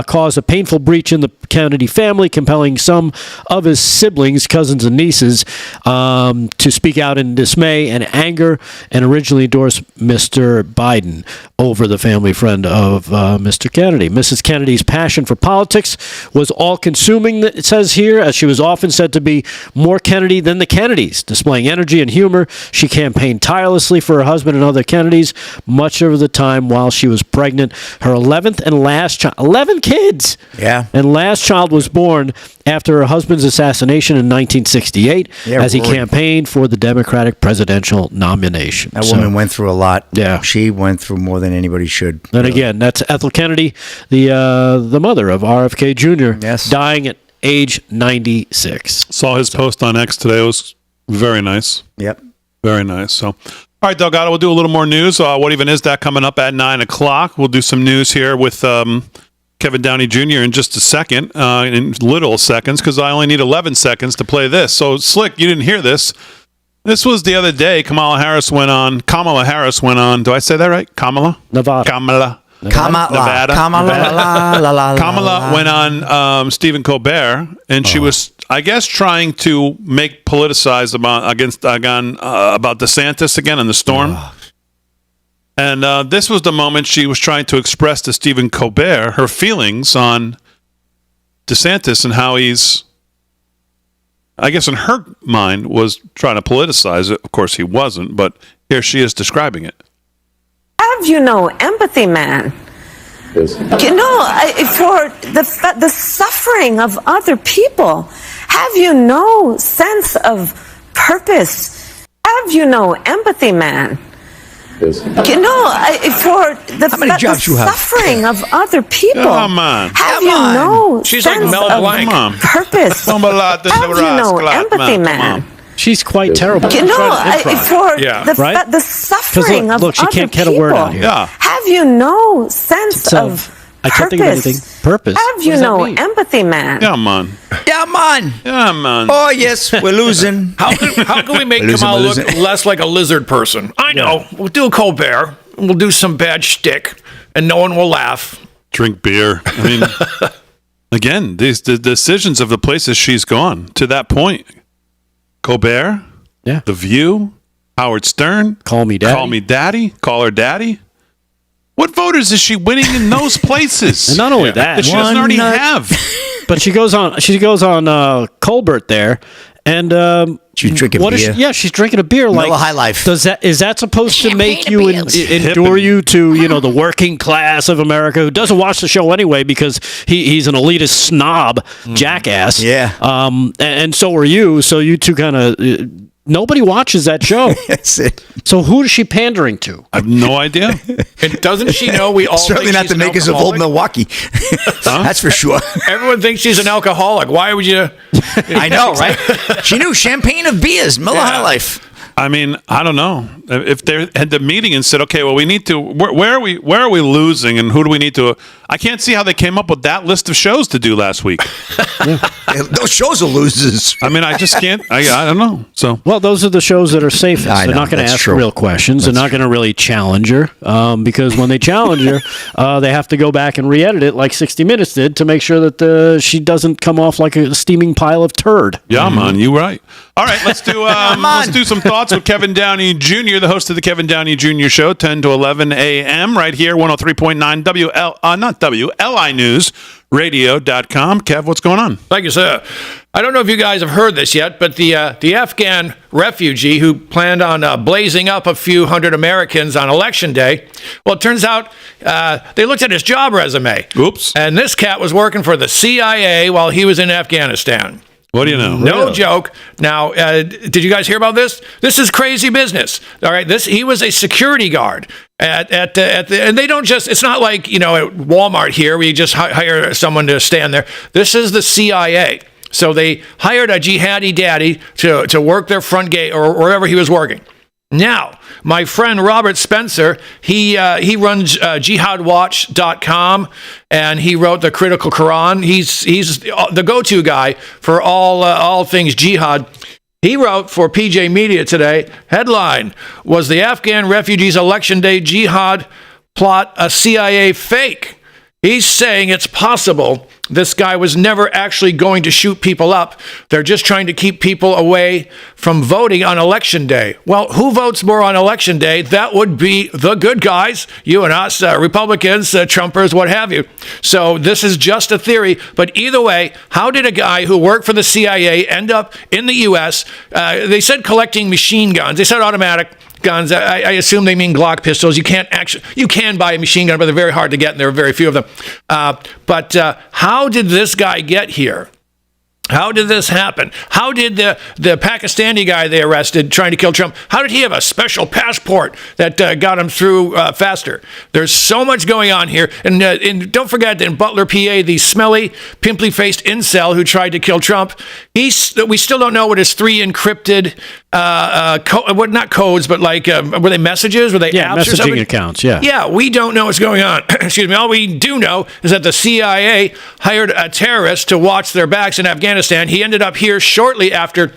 caused a painful breach in the Kennedy family, compelling some of his siblings, cousins, and nieces to speak out in dismay and anger and originally endorsed Mr. Biden over the family friend of Mr. Kennedy. Mrs. Kennedy's passion for politics was all-consuming, it says here, as she was often said to be more Kennedy than the Kennedys. Displaying energy and humor, she campaigned tirelessly for her husband and other Kennedys much of the time while she was pregnant. Her 11th and last child, 11 kids! Yeah. And last child was born after her husband's assassination in 1968 as he campaigned for the Democratic presidential nomination. That woman went through a lot. Yeah. She went through more than anybody should. And again, that's Ethel Kennedy, the mother of RFK Jr., dying at age 96. Saw his post on X today. It was very nice. Yep. Very nice. So, all right, Delgado, we'll do a little more news. What Even Is That coming up at 9 o'clock. We'll do some news here with Kevin Downey Jr. in just a second, in little seconds, because I only need 11 seconds to play this. So, Slick, you didn't hear this. This was the other day. Kamala Harris went on. Do I say that right? Nevada. Kamala went on Stephen Colbert, and she was, I guess, trying to make politicize about DeSantis again in the storm. And this was the moment she was trying to express to Stephen Colbert her feelings on DeSantis and how he's, I guess in her mind, was trying to politicize it. Of course, he wasn't, but here she is describing it. Have empathy, man. Yes. For the suffering of other people. Have sense of purpose. Have empathy, man. Yes. For the suffering of other people. Come on. Have She's sense like Mel Blanc. of purpose. Have empathy, man. She's quite terrible. For the suffering of look, she other can't get people. a word out here. Yeah. Have sense of I can't think of anything. Purpose. Have empathy, man. Come on. Come on. Oh, yes, we're losing. How can we make Kamala look less like a lizard person? I know. We'll do a Colbert. We'll do some bad shtick, and no one will laugh. Drink beer. I mean, again, the decisions of the places she's gone to that point. Colbert, The View, Howard Stern, Call Me Daddy, Call Her Daddy. What voters is she winning in those places? And not only that she doesn't already have. But she goes on Colbert there, and she's drinking beer. She's drinking a beer. Miller High Life. Is that supposed to make you endure you to the working class of America who doesn't watch the show anyway because he's an elitist snob jackass. Yeah. And so are you. So you two kind of. Nobody watches that show. That's it. So who is she pandering to? I have no idea. And doesn't she know we all certainly think not she's the an makers of Old alcoholic? Milwaukee. That's for sure. Everyone thinks she's an alcoholic. Why would you? I know, right? She knew champagne of beers, Miller High Life. I mean, I don't know if they had the meeting and said, okay, well, we need to. Where are we losing, and who do we need to? I can't see how they came up with that list of shows to do last week. Those shows are losers. I mean, I just can't. I don't know. So, well, those are the shows that are safest. They're not going to ask real questions. They're not going to really challenge her because when they challenge her, they have to go back and re-edit it like 60 Minutes did to make sure that she doesn't come off like a steaming pile of turd. Yeah, man, you right. All right, let's do some thoughts with Kevin Downey Jr., the host of the Kevin Downey Jr. Show, 10 to 11 a.m. right here, 103.9 LI News Radio.com. Kev, what's going on? Thank you, sir. I don't know if you guys have heard this yet, but the Afghan refugee who planned on blazing up a few hundred Americans on Election Day, well, it turns out they looked at his job resume. Oops. And this cat was working for the CIA while he was in Afghanistan. What do you know? No joke. Now, did you guys hear about this? This is crazy business. All right, he was a security guard at and they don't just. It's not like at Walmart here where you just hire someone to stand there. This is the CIA. So they hired a jihadi daddy to work their front gate or wherever he was working. Now, my friend Robert Spencer, he runs jihadwatch.com, and he wrote the Critical Quran. He's the go-to guy for all things jihad. He wrote for PJ Media today, headline, was the Afghan refugees' election day jihad plot a CIA fake? He's saying it's possible this guy was never actually going to shoot people up. They're just trying to keep people away from voting on Election Day. Well, who votes more on Election Day? That would be the good guys, you and us, Republicans, Trumpers, what have you. So this is just a theory. But either way, how did a guy who worked for the CIA end up in the U.S.? They said collecting machine guns. They said automatic guns. I assume they mean Glock pistols. You can buy a machine gun, but they're very hard to get, and there are very few of them. But how did this guy get here? How did this happen? How did the Pakistani guy they arrested trying to kill Trump, how did he have a special passport that got him through faster? There's so much going on here. And don't forget, in Butler, PA, the smelly, pimply-faced incel who tried to kill Trump, we still don't know what his 3 encrypted, not codes, but like, were they messages? Were they apps or something? Messaging accounts, yeah. Yeah, we don't know what's going on. Excuse me. All we do know is that the CIA hired a terrorist to watch their backs in Afghanistan. He ended up here shortly after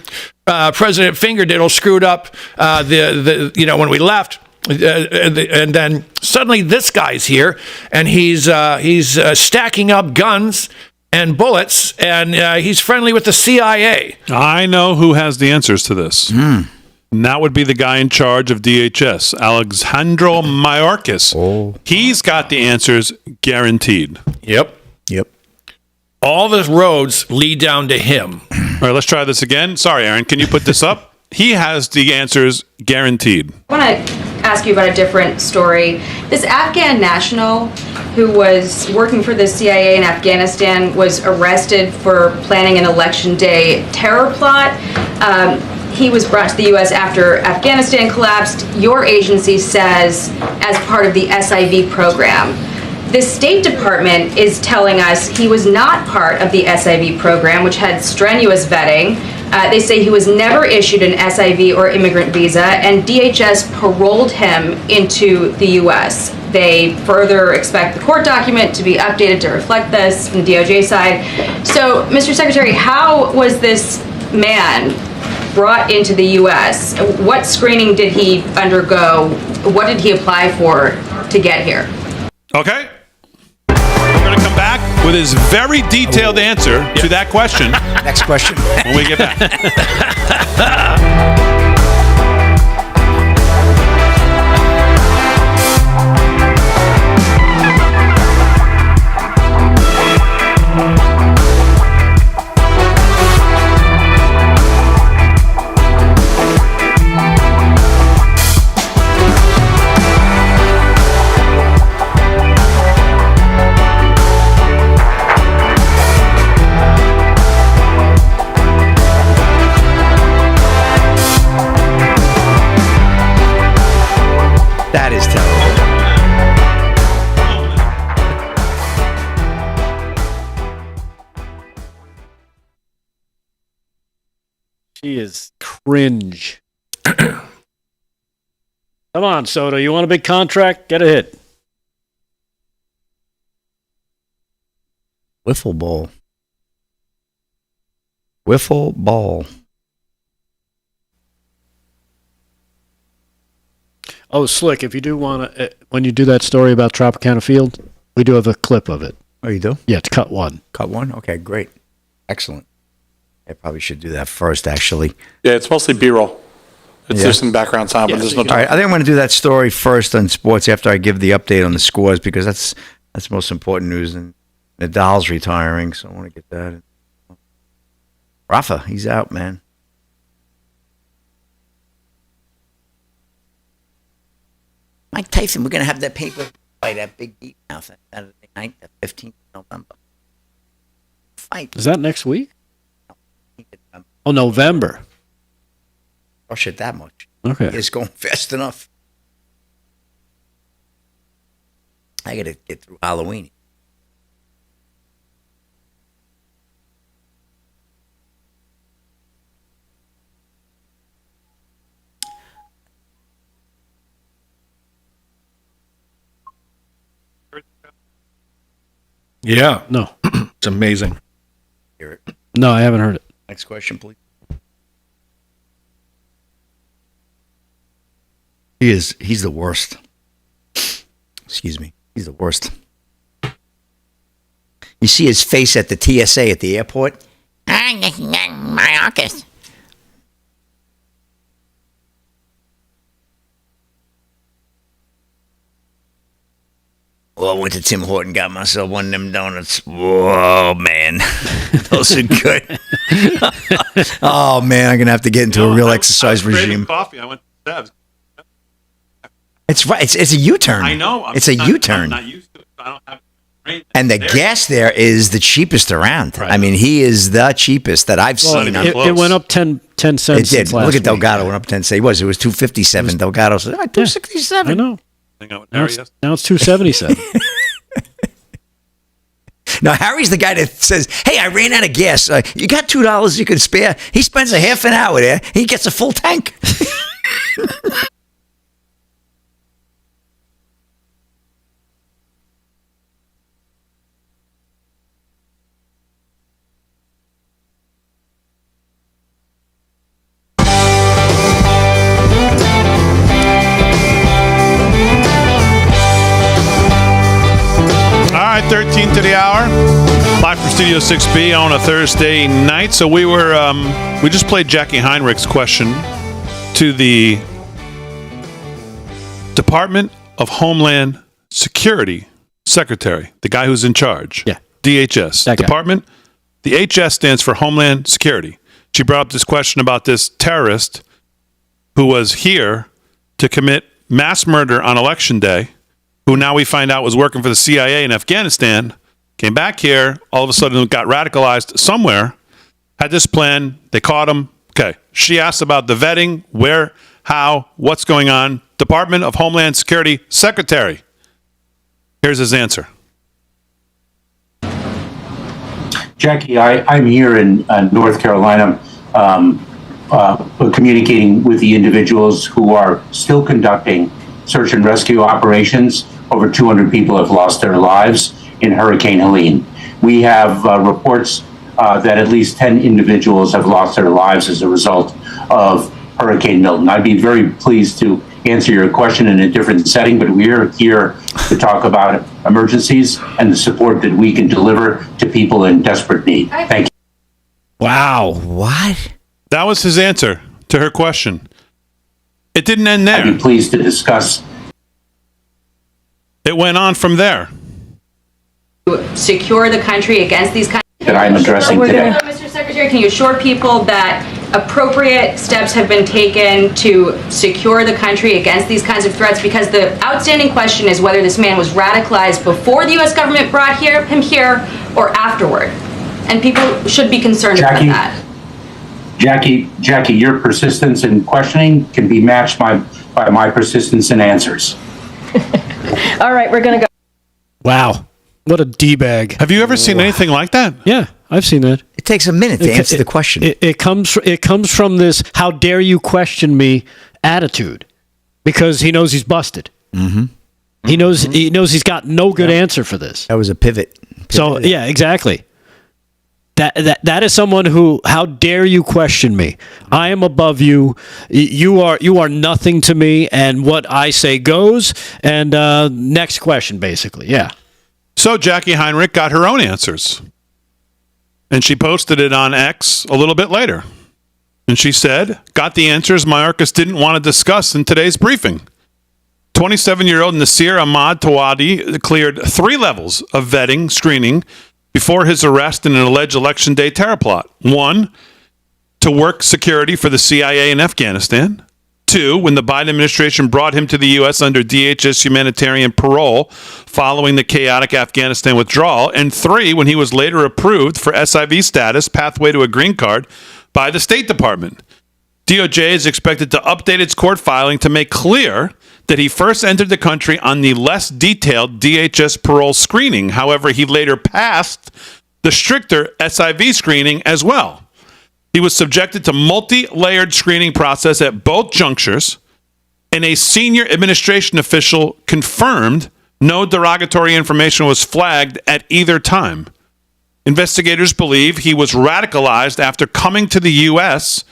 President Fingerdiddle screwed up when we left. And then suddenly this guy's here, and he's stacking up guns and bullets, and he's friendly with the CIA. I know who has the answers to this. And that would be the guy in charge of DHS, Alejandro Mayorkas. Oh. He's got the answers guaranteed. Yep. All the roads lead down to him. All right, let's try this again. Sorry, Aaron, can you put this up? He has the answers guaranteed. I want to ask you about a different story. This Afghan national who was working for the CIA in Afghanistan was arrested for planning an election day terror plot. He was brought to the U.S. after Afghanistan collapsed. Your agency says as part of the SIV program. The State Department is telling us he was not part of the SIV program, which had strenuous vetting. They say he was never issued an SIV or immigrant visa, and DHS paroled him into the U.S. They further expect the court document to be updated to reflect this from the DOJ side. So, Mr. Secretary, how was this man brought into the U.S.? What screening did he undergo? What did he apply for to get here? Okay. We're going to come back with his very detailed answer to that question. Next question. When we get back. That is terrible. She is cringe. Come on, Soto. You want a big contract? Get a hit. Wiffle ball. Wiffle ball. Oh, Slick, if you do want to, when you do that story about Tropicana Field, we do have a clip of it. Oh, you do? Yeah, it's cut one. Cut one? Okay, great. Excellent. I probably should do that first, actually. Yeah, it's mostly B-roll. There's some background sound, but there's no All right, I think I'm going to do that story first on sports after I give the update on the scores because that's the most important news. And Nadal's retiring, so I want to get that. Rafa, he's out, man. Mike Tyson, we're going to have that paper fight at Big Deep now Saturday night, the 15th of November. Fight. Is that next week? Oh, November. Rush it that much. Okay. It's going fast enough. I got to get through Halloween. Yeah. No. It's amazing. Hear it. No, I haven't heard it. Next question, please. He's the worst. Excuse me. He's the worst. You see his face at the TSA at the airport? My office. Well, I went to Tim Horton, got myself one of them donuts. Whoa, man. Those are good. Oh, man, I'm going to have to get into a real exercise regime. Coffee. I went to Seb's. It's right. It's a U-turn. I know. It's a U-turn. I'm not used to it. I don't have it. And the gas there is the cheapest around. Right. I mean, he is the cheapest that I've seen. It went up 10 cents. It did. since last Look at Delgado. week. Went up 10 cents. It was 257. Delgado said, I 267. know. Hang out with Now Harry it's, yesterday. now it's 277. Now, Harry's the guy that says, hey, I ran out of gas. You got $2 you can spare? He spends a half an hour there. He gets a full tank. All right, 13 to the hour. Live from Studio 6B on a Thursday night. So we just played Jackie Heinrich's question to the Department of Homeland Security Secretary, the guy who's in charge. Yeah. DHS. That guy. Department. The HS stands for Homeland Security. She brought up this question about this terrorist who was here to commit mass murder on Election Day, who now we find out was working for the CIA in Afghanistan, came back here, all of a sudden got radicalized somewhere, had this plan, they caught him. Okay. She asked about the vetting, where, how, what's going on. Department of Homeland Security Secretary. Here's his answer. Jackie, I'm here in North Carolina communicating with the individuals who are still conducting search and rescue operations. Over 200 people have lost their lives in Hurricane Helene. We have reports that at least 10 individuals have lost their lives as a result of Hurricane Milton. I'd be very pleased to answer your question in a different setting, but we're here to talk about emergencies and the support that we can deliver to people in desperate need. Thank you. Wow. What? That was his answer to her question. It didn't end there. I'd be pleased to discuss. It went on from there. Secure the country against these kinds That I'm addressing today. Mr. Secretary, can you assure people that appropriate steps have been taken to secure the country against these kinds of threats? Because the outstanding question is whether this man was radicalized before the U.S. government brought him here or afterward. And people should be concerned about that. Jackie, your persistence in questioning can be matched by my persistence in answers. All right, we're going to go. Wow. What a D-bag. Have you ever seen anything like that? Yeah, I've seen that. It takes a minute to answer the question. It comes from this "how dare you question me" attitude. because he knows he's busted. Mm-hmm. He knows he's got no good answer for this. That was a pivot. So yeah, exactly. That is someone who, how dare you question me? I am above you. You are nothing to me, and what I say goes. And next question, basically. Yeah. So Jackie Heinrich got her own answers. And she posted it on X a little bit later. And she said, got the answers Mayorkas didn't want to discuss in today's briefing. 27-year-old Nasir Ahmad Tawadi cleared 3 levels of vetting screening before his arrest in an alleged election day terror plot. 1, to work security for the CIA in Afghanistan. 2, when the Biden administration brought him to the U.S. under DHS humanitarian parole following the chaotic Afghanistan withdrawal. And 3, when he was later approved for SIV status, pathway to a green card, by the State Department. DOJ is expected to update its court filing to make clear that he first entered the country on the less detailed DHS parole screening. However, he later passed the stricter SIV screening as well. He was subjected to multi-layered screening process at both junctures, and a senior administration official confirmed no derogatory information was flagged at either time. Investigators believe he was radicalized after coming to the U.S.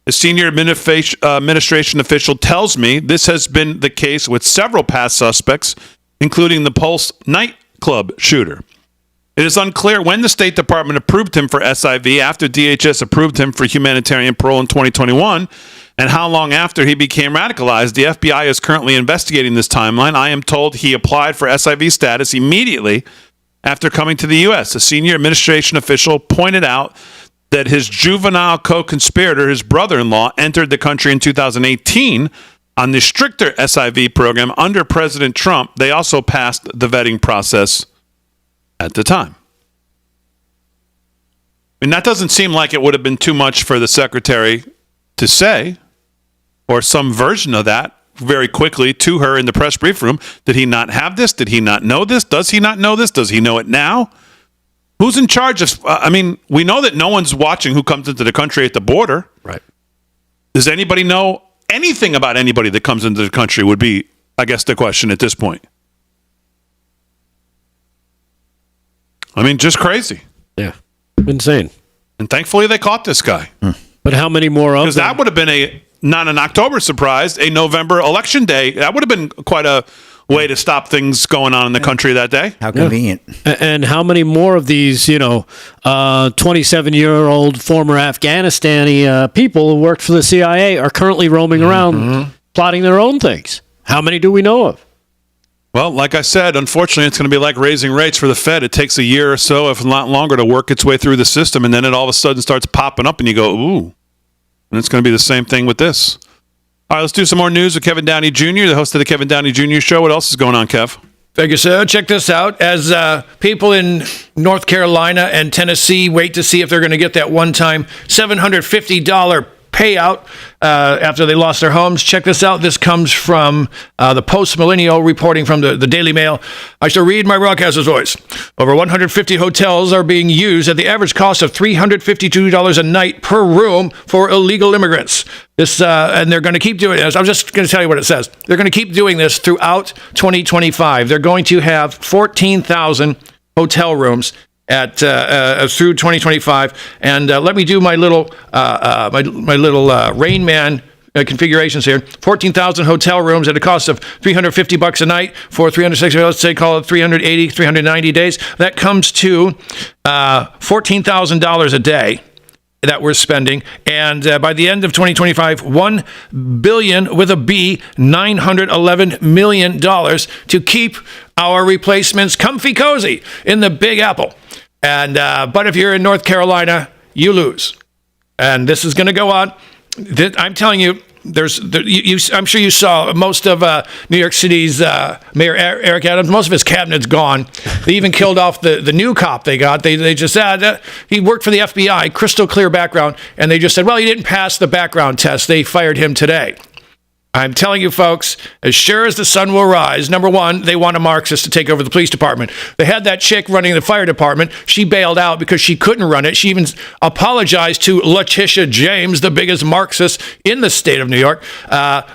A senior administration official tells me this has been the case with several past suspects, including the Pulse nightclub shooter. It is unclear when the State Department approved him for SIV after DHS approved him for humanitarian parole in 2021, and how long after he became radicalized. The FBI is currently investigating this timeline. I am told he applied for SIV status immediately after coming to the U.S. A senior administration official pointed out that his juvenile co-conspirator, his brother-in-law, entered the country in 2018 on the stricter SIV program under President Trump. They also passed the vetting process at the time. And that doesn't seem like it would have been too much for the secretary to say, or some version of that, very quickly to her in the press brief room. Did he not have this? Did he not know this? Does he not know this? Does he know it now? Who's in charge of, we know that no one's watching who comes into the country at the border. Right. Does anybody know anything about anybody that comes into the country would be, I guess, the question at this point. Just crazy. Yeah. Insane. And thankfully they caught this guy. But how many more of them? Because that would have been not an October surprise, a November election day. That would have been quite a way to stop things going on in the country that day. How convenient. Yeah. And how many more of these, 27-year-old former Afghanistani people who worked for the CIA are currently roaming around plotting their own things? How many do we know of? Well, like I said, unfortunately, it's going to be like raising rates for the Fed. It takes a year or so, if not longer, to work its way through the system, and then it all of a sudden starts popping up, and you go, ooh. And it's going to be the same thing with this. All right, let's do some more news with Kevin Downey Jr., the host of the Kevin Downey Jr. Show. What else is going on, Kev? Thank you, sir. Check this out. As people in North Carolina and Tennessee wait to see if they're going to get that one-time $750 payout after they lost their homes. Check this out. This comes from the Post-Millennial reporting from the Daily Mail. I shall read my broadcaster's voice. Over 150 hotels are being used at the average cost of $352 a night per room for illegal immigrants. This and they're going to keep doing this. I'm just going to tell you what it says. They're going to keep doing this throughout 2025. They're going to have 14,000 hotel rooms at through 2025, and let me do my little Rain Man configurations here. 14,000 hotel rooms at a cost of $350 a night for 360. Let's say call it 380, 390 days. That comes to $14,000 a day that we're spending, and by the end of 2025, $1 billion with a B, $911 million to keep our replacements comfy cozy in the Big Apple. And but if you're in North Carolina, you lose. And this is going to go on. I'm telling you, I'm sure you saw most of New York City's Mayor Eric Adams. Most of his cabinet's gone. They even killed off the new cop they got. They just said he worked for the FBI, crystal clear background, and they just said, well, he didn't pass the background test. They fired him today. I'm telling you, folks, as sure as the sun will rise, number one, they want a Marxist to take over the police department. They had that chick running the fire department. She bailed out because she couldn't run it. She even apologized to Letitia James, the biggest Marxist in the state of New York.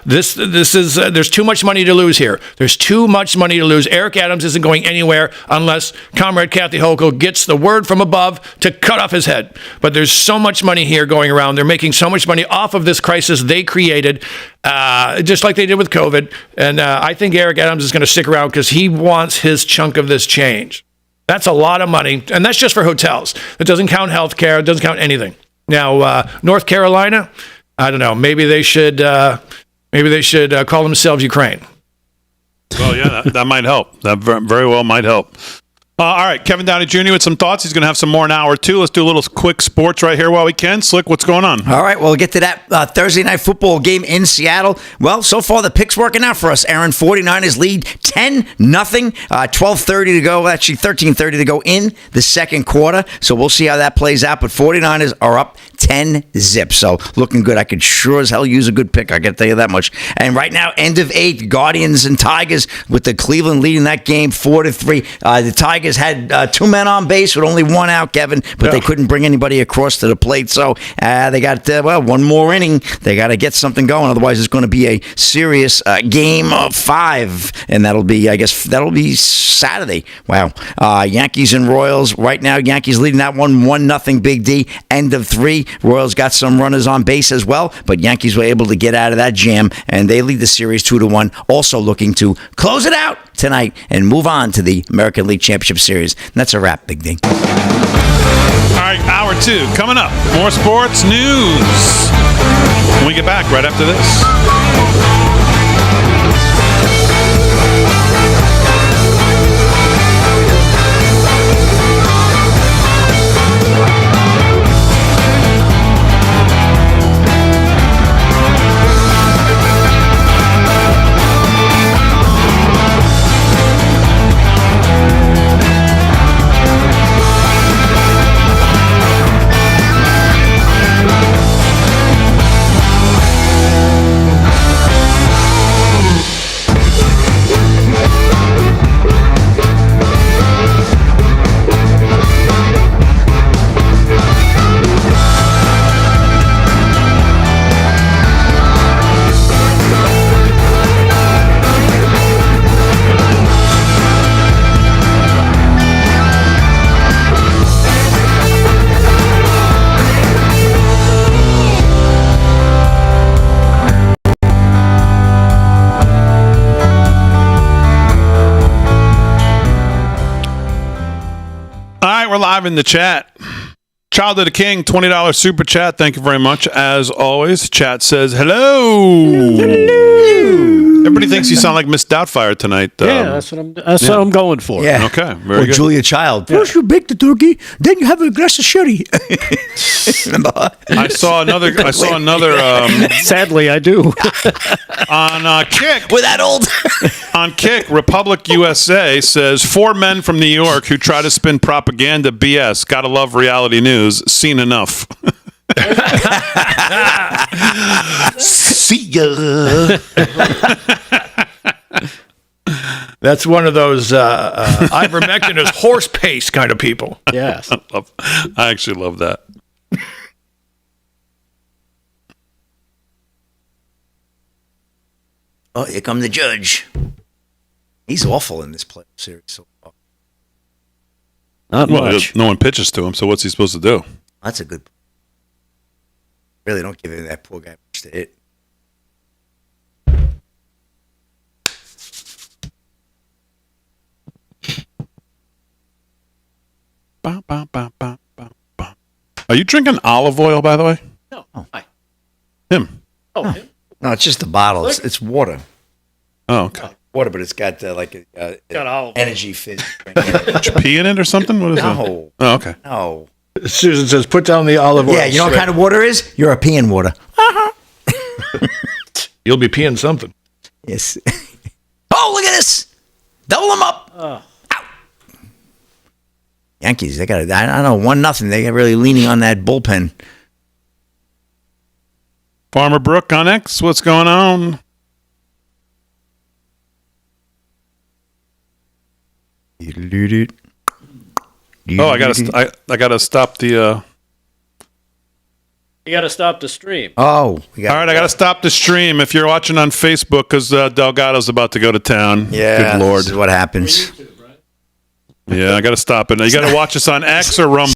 This is there's too much money to lose here. There's too much money to lose. Eric Adams isn't going anywhere unless Comrade Kathy Hochul gets the word from above to cut off his head. But there's so much money here going around. They're making so much money off of this crisis they created. Just like they did with COVID. And I think Eric Adams is going to stick around because he wants his chunk of this change. That's a lot of money. And that's just for hotels. It doesn't count health care. It doesn't count anything. Now, North Carolina, I don't know. Maybe they should call themselves Ukraine. Well, yeah, that might help. That very well might help. All right, Kevin Downey Jr. with some thoughts. He's going to have some more in hour two. Let's do a little quick sports right here while we can. Slick, what's going on? All right, well, we'll get to that Thursday night football game in Seattle. Well, so far the pick's working out for us. Aaron, 49ers lead 10-0. 12:30 to go, actually 13:30 to go in the second quarter. So we'll see how that plays out. But 49ers are up 10-0. So looking good. I could sure as hell use a good pick. I can tell you that much. And right now, end of 8, Guardians and Tigers with the Cleveland leading that game 4-3. The Tigers had 2 men on base with only 1 out, Kevin, but they couldn't bring anybody across to the plate. So they got, 1 more inning. They got to get something going. Otherwise, it's going to be a serious game of 5. And that'll be Saturday. Wow. Yankees and Royals. Right now, Yankees leading that one 1-0 Big D. End of 3. Royals got some runners on base as well, but Yankees were able to get out of that jam, and they lead the series 2-1. Also looking to close it out tonight and move on to the American League Championship Series. And that's a wrap, Big D. All right, hour 2 coming up. More sports news when we get back right after this. We're live in the chat. Child of the King, $20 super chat. Thank you very much. As always, chat says hello. Hello. Everybody thinks you sound like Miss Doubtfire tonight. Yeah, that's what I'm going for. Yeah. Okay. Very good. Julia Child. First you bake the turkey, then you have a glass of sherry. I saw another. Sadly, I do. On Kick. We're that old. On Kick, Republic USA says 4 men from New York who try to spin propaganda BS. Gotta love reality news. Seen enough. See ya. That's one of those ivermectin is horse paste kind of people. Yes. I actually love that. Oh, here comes the judge. He's awful in this play series so far. Not much. No one pitches to him, so what's he supposed to do? That's a good. Really don't give that poor guy much to hit. Are you drinking olive oil, by the way? No. Hi. Him. Oh, him? No, it's just the bottle. It's water. Oh, okay. Water, but it's got Got olive. energy fizz. Did you pee in it or something? What is No. it? Oh, okay. No. Susan says, put down the olive oil. Yeah, you know what kind of water is? European water. You'll be peeing something. Yes. Oh, look at this. Double them up. Ow. Yankees, they got it. I don't know, 1-0. They got really leaning on that bullpen. Farmer Brook on X, what's going on? Oh, I gotta stop the. You got to stop the stream. Oh, All right, I got to stop the stream. If you're watching on Facebook, because Delgado's about to go to town. Yeah, Good Lord. this is what happens. Yeah, I got to stop it. You got to watch us on X or Rumble.